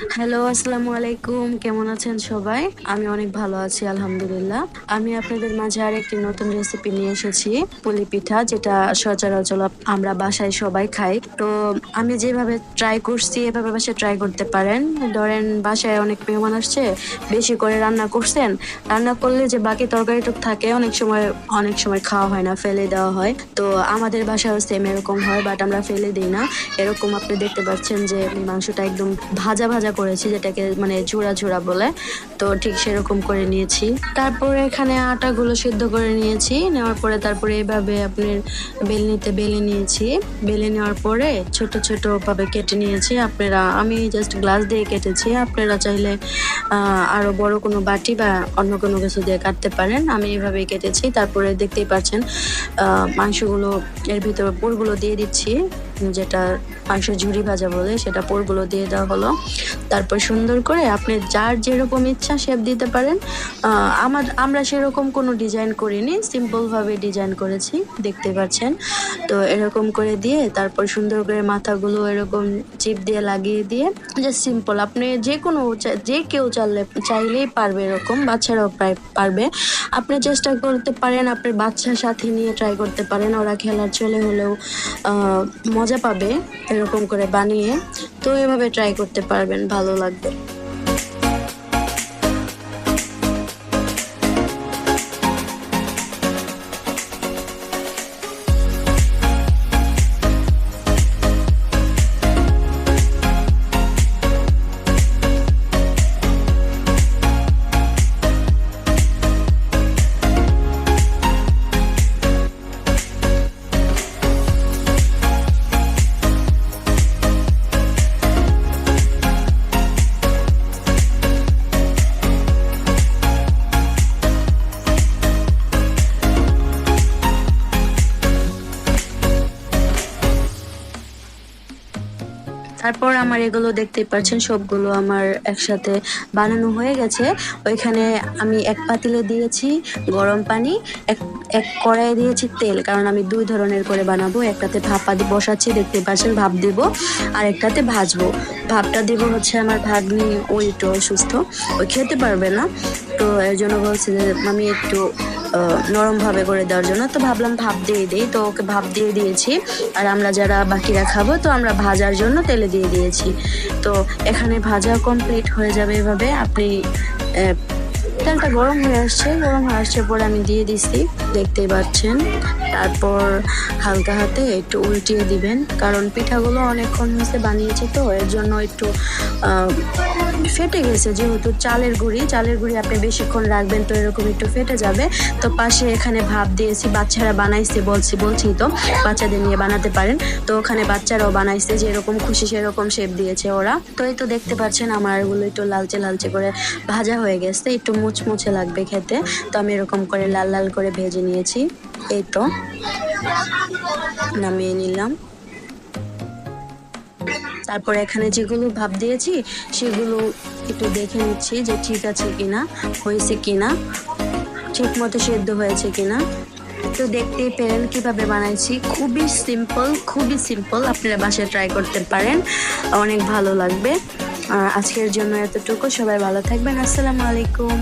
Hello, আসসালামু আলাইকুম। কেমন আছেন সবাই? আমি অনেক ভালো আছি আলহামদুলিল্লাহ। আমি আপনাদের মাঝে আরেকটি নতুন রেসিপি নিয়ে এসেছি। পুলি পিঠা, যেটা সচরাচর আমরা বাসায় সবাই খাই। তো আমি যেভাবে ট্রাই করছি এভাবে বাসায় ট্রাই করতে পারেন। ধরেন বাসায় অনেক মেহমান আসছে, বেশি করে রান্না করছেন। রান্না করলে যে বাকি তরকারিটুক থাকে অনেক সময় খাওয়া হয় না, ফেলে দেওয়া হয়। তো আমাদের বাসায়ও সেম এরকম হয়, বাট আমরা ফেলে দিই না। এরকম আপনি দেখতে পাচ্ছেন যে আমি মাংসটা একদম ভাজা ভাজা করেছি, যেটাকে মানে ঝোড়া ঝোড়া বলে। তো ঠিক সেরকম করে নিয়েছি। তারপরে এখানে আটাগুলো সিদ্ধ করে নিয়েছি। নেওয়ার পরে তারপরে এইভাবে আপনার বেলনিতে বেলে নিয়েছি। বেলে নেওয়ার পরে ছোট ছোট ভাবে কেটে নিয়েছি। আমি জাস্ট গ্লাস দিয়ে কেটেছি, আপনারা চাইলে আরো বড় কোনো বাটি বা অন্য কোনো কিছু দিয়ে কাটতে পারেন। আমি এইভাবেই কেটেছি। তারপরে দেখতেই পাচ্ছেন মাংসগুলো এর ভিতরে পুরগুলো দিয়ে দিচ্ছি, যেটা মাংসের ঝুরি ভাজা বলে, সেটা পুরগুলো দিয়ে দেওয়া হলো। তারপর সুন্দর করে আপনি যার যেরকম ইচ্ছা শেপ দিতে পারেন। আমরা সেরকম কোনো ডিজাইন করিনি, সিম্পল ভাবে ডিজাইন করেছি, দেখতে পাচ্ছেন। তো এরকম করে দিয়ে তারপর সুন্দর করে মাথাগুলো এরকম চিপ দিয়ে লাগিয়ে দিয়ে জাস্ট সিম্পল। আপনি যে কেউ চাইলেই পারবে, এরকম বাচ্চারাও প্রায় পারবে। আপনি চেষ্টা করতে পারেন, আপনার বাচ্চার সাথে নিয়ে ট্রাই করতে পারেন, ওরা খেলার চলে হলেও মজা পাবে এরকম করে বানিয়ে। তো এভাবে ট্রাই করতে পারবেন, ভালো লাগবে। তারপর আমার এগুলো দেখতেই পাচ্ছেন, সবগুলো আমার একসাথে বানানো হয়ে গেছে। ওইখানে আমি এক পাতিলে দিয়েছি গরম পানি, এক এক কড়াইয়ে দিয়েছি তেল, কারণ আমি দুই ধরনের করে বানাবো। একটাতে ভাপা দিয়ে বসাচ্ছি, দেখতে পাচ্ছেন, ভাপ দিব। আর একটাতে ভাজবো। ভাপটা দিব হচ্ছে আমার ভাগ্নি, ও একটু অসুস্থ, ও খেতে পারবে না। তো এর জন্য বলছি যে আমি একটু নরম ভাবে করে দেওয়ার জন্য। তো ভাবলাম ভাপ দিয়ে দিই, তো ওকে ভাপ দিয়ে দিয়েছি। আর আমরা যারা বাকিরা খাবো, তো আমরা ভাজার জন্য তেলে দিয়ে দিয়েছি। তো এখানে ভাজা কমপ্লিট হয়ে যাবে। এভাবে আপনি তেলটা গরম হয়ে আসছে পরে আমি দিয়ে দিছি, দেখতেই পাচ্ছেন। তারপর হালকা হাতে একটু উল্টিয়ে দিবেন, কারণ পিঠাগুলো অনেকক্ষণ হয়েছে বানিয়েছি, তো এর জন্য একটু ফেটে গেছে। যেহেতু চালের গুঁড়ি আপনি বেশিক্ষণ রাখবেন তো এরকম একটু ফেটে যাবে। তো পাশে এখানে ভাপ দিয়েছি, বাচ্চারা বানাইছে, বলছি তো বাচ্চাদের নিয়ে বানাতে পারেন। তো ওখানে বাচ্চারাও বানাইছে, যেরকম খুশি সেরকম শেপ দিয়েছে ওরা। তো এই তো দেখতে পাচ্ছেন আমার এগুলো একটু লালচে লালচে করে ভাজা হয়ে গেছে, একটু মুচমুচে লাগবে খেতে। তো আমি এরকম করে লাল লাল করে ভেজে নিয়েছি। এই তো নামিয়ে নিলাম। তারপর এখানে যেগুলো ভাপ দিয়েছি সেগুলো একটু দেখে নিচ্ছি যে ঠিক আছে কিনা, হয়েছে কিনা, ঠিক মতো সেদ্ধ হয়েছে কিনা। তো দেখতেই পেলেন কিভাবে বানাইছি, খুবই সিম্পল। আপনারা বাসায় ট্রাই করতে পারেন, অনেক ভালো লাগবে। আজকের জন্য এতটুকু। সবাই ভালো থাকবেন। আসসালামু আলাইকুম।